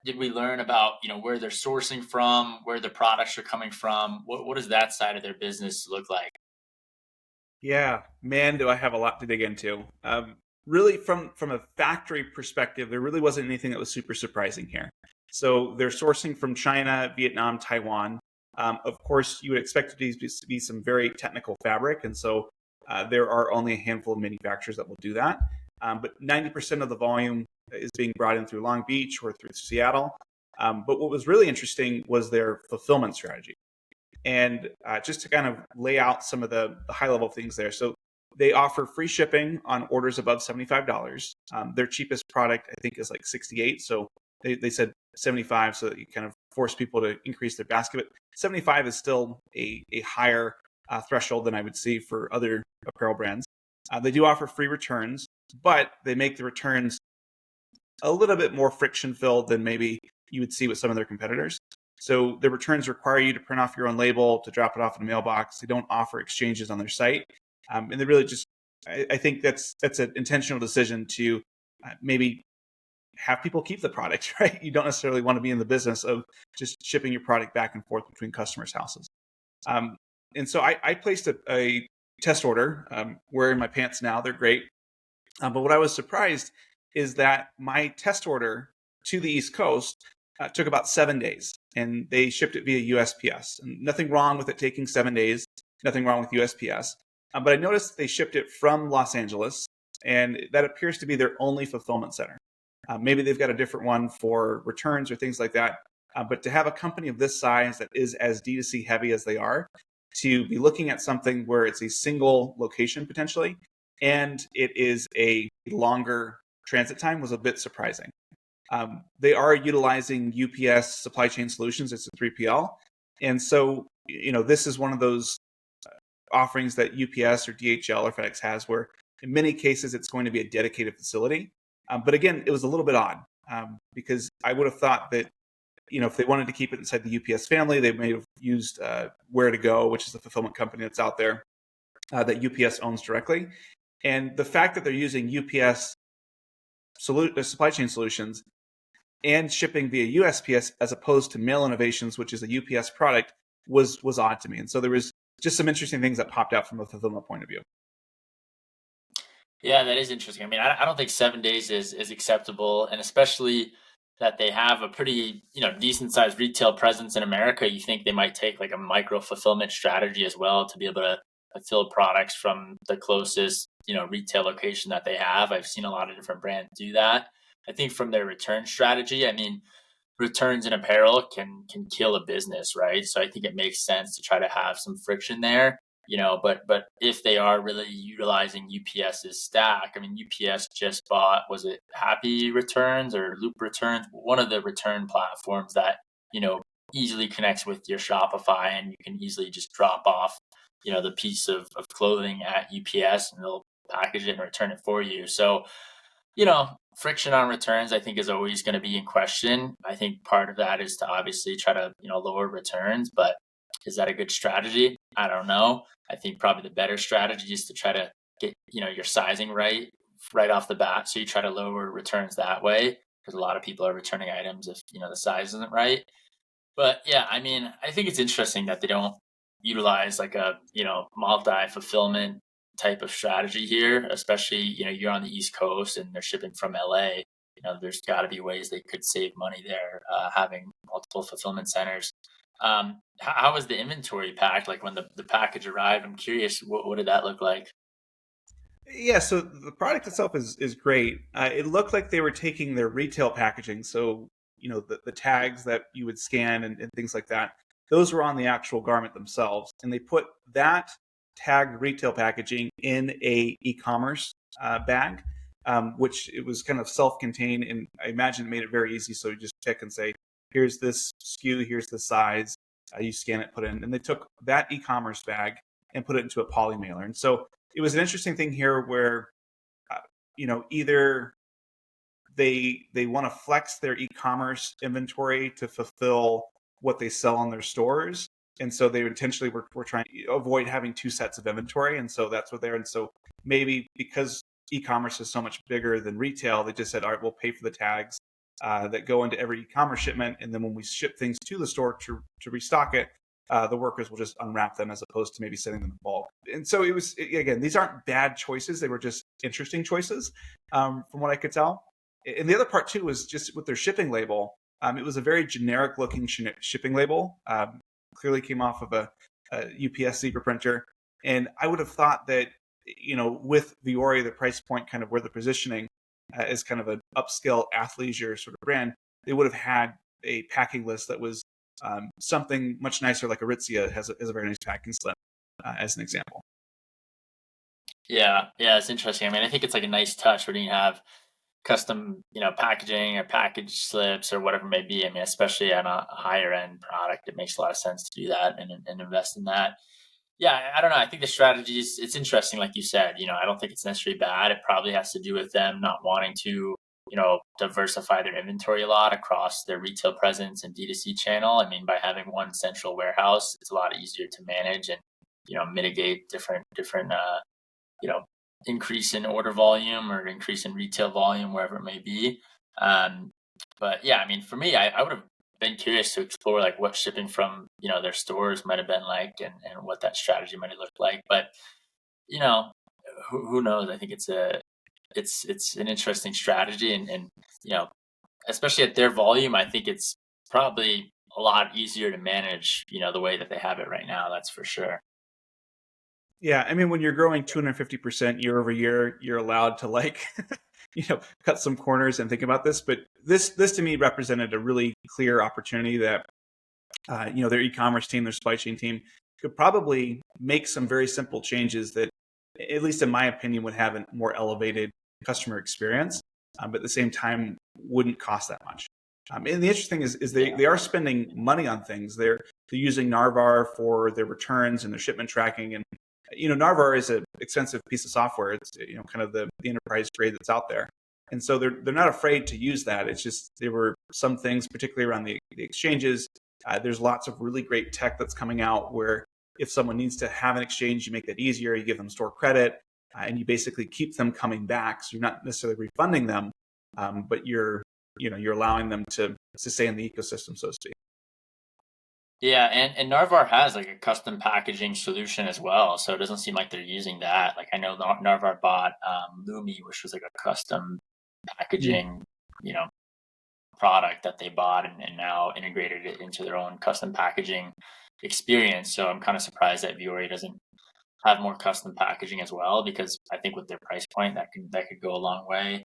did we learn about, where they're sourcing from, where the products are coming from? What does that side of their business look like? Yeah, man, do I have a lot to dig into. Really, from a factory perspective, there really wasn't anything that was super surprising here. So they're sourcing from China, Vietnam, Taiwan. Of course, you would expect these to be some very technical fabric, and so there are only a handful of manufacturers that will do that. But 90% of the volume is being brought in through Long Beach or through Seattle. But what was really interesting was their fulfillment strategy. And just to kind of lay out some of the high level things there. So they offer free shipping on orders above $75. Their cheapest product, I think, is like 68. So they said 75 so that you kind of force people to increase their basket. But 75 is still a higher threshold than I would see for other apparel brands. They do offer free returns, but they make the returns a little bit more friction filled than maybe you would see with some of their competitors. So the returns require you to print off your own label, to drop it off in a mailbox. They don't offer exchanges on their site, and they really just. I think that's an intentional decision to maybe have people keep the product, right? You don't necessarily want to be in the business of just shipping your product back and forth between customers' houses. Um, and so I placed a test order. Wearing my pants now; they're great. But what I was surprised is that my test order to the East Coast took about 7 days, and they shipped it via USPS. And nothing wrong with it taking 7 days. Nothing wrong with USPS. But I noticed they shipped it from Los Angeles, and that appears to be their only fulfillment center. Maybe they've got a different one for returns or things like that. But to have a company of this size that is as D2C heavy as they are, to be looking at something where it's a single location potentially, and it is a longer transit time was a bit surprising. They are utilizing UPS supply chain solutions. It's a 3PL. And so, this is one of those offerings that UPS or DHL or FedEx has where in many cases it's going to be a dedicated facility. But again, it was a little bit odd because I would have thought that, if they wanted to keep it inside the UPS family, they may have used Where to Go, which is the fulfillment company that's out there that UPS owns directly. And the fact that they're using UPS supply chain solutions and shipping via USPS as opposed to Mail Innovations, which is a UPS product, was odd to me. And so there was just some interesting things that popped out from a fulfillment point of view. Yeah, that is interesting. I mean, I don't think 7 days is acceptable, and especially that they have a pretty decent sized retail presence in America. You think they might take like a micro fulfillment strategy as well to be able to fulfill products from the closest retail location that they have. I've seen a lot of different brands do that. I think from their return strategy, I mean, returns in apparel can kill a business, right? So I think it makes sense to try to have some friction there, but if they are really utilizing UPS's stack, I mean, UPS just bought, was it Happy Returns or Loop Returns, one of the return platforms that you know easily connects with your Shopify, and you can easily just drop off the piece of clothing at UPS, and they'll package it and return it for you. So friction on returns, I think, is always going to be in question. I think part of that is to obviously try to, lower returns, but is that a good strategy? I don't know. I think probably the better strategy is to try to get, your sizing right off the bat. So you try to lower returns that way because a lot of people are returning items if, the size isn't right. But yeah, I mean, I think it's interesting that they don't utilize like a, multi fulfillment type of strategy here, especially, you're on the East Coast and they're shipping from LA. There's got to be ways they could save money there, having multiple fulfillment centers. How was the inventory packed? Like when the package arrived, I'm curious, what did that look like? Yeah, so the product itself is great. It looked like they were taking their retail packaging, so the tags that you would scan and things like that. Those were on the actual garment themselves, and they put that tagged retail packaging in a e-commerce bag, which it was kind of self-contained, and I imagine it made it very easy. So you just pick and say, "Here's this SKU, here's the size." You scan it, put it in, and they took that e-commerce bag and put it into a poly mailer, and so it was an interesting thing here where either they want to flex their e-commerce inventory to fulfill what they sell on their stores, and so they intentionally were trying to avoid having two sets of inventory, and so that's what they're. And so maybe because e-commerce is so much bigger than retail, they just said, all right, we'll pay for the tags that go into every e-commerce shipment, and then when we ship things to the store to restock it, the workers will just unwrap them as opposed to maybe sending them in bulk. And so it was, again, these aren't bad choices; they were just interesting choices, from what I could tell. And the other part too was just with their shipping label. It was a very generic looking shipping label. Clearly came off of a UPS Zebra printer, and I would have thought that, with Vuori, the price point, kind of where the positioning as kind of an upscale athleisure sort of brand, they would have had a packing list that was something much nicer, like Aritzia has a very nice packing slip, as an example. Yeah, yeah, it's interesting. I mean, I think it's like a nice touch when you have custom, packaging or package slips or whatever it may be. I mean, especially on a higher end product, it makes a lot of sense to do that and invest in that. Yeah, I don't know. I think the strategy is it's interesting, like you said. I don't think it's necessarily bad. It probably has to do with them not wanting to, diversify their inventory a lot across their retail presence and D2C channel. I mean, by having one central warehouse, it's a lot easier to manage and mitigate different you know increase in order volume or increase in retail volume wherever it may be. Um, but yeah, I mean, for me, I would have been curious to explore like what shipping from their stores might have been like and what that strategy might have looked like. But you know, who knows? I think it's an interesting strategy and you know especially at their volume, I think it's probably a lot easier to manage the way that they have it right now. That's for sure. Yeah, I mean, when you're growing 250% year over year, you're allowed to like, cut some corners and think about this. But this to me represented a really clear opportunity that, their e-commerce team, their supply chain team, could probably make some very simple changes that, at least in my opinion, would have a more elevated customer experience, but at the same time wouldn't cost that much. And the interesting is they are spending money on things. They're using Narvar for their returns and their shipment tracking, and Narvar is an expensive piece of software. It's kind of the enterprise grade that's out there, and so they're not afraid to use that. It's just there were some things, particularly around the exchanges. There's lots of really great tech that's coming out where if someone needs to have an exchange, you make that easier. You give them store credit, and you basically keep them coming back. So you're not necessarily refunding them, but you're allowing them to stay in the ecosystem, so to speak. Yeah, and Narvar has like a custom packaging solution as well, so it doesn't seem like they're using that. Like I know Narvar bought Lumi, which was like a custom Mm. packaging, you know, product that they bought and now integrated it into their own custom packaging experience. So I'm kind of surprised that Vuori doesn't have more custom packaging as well, because I think with their price point that could go a long way.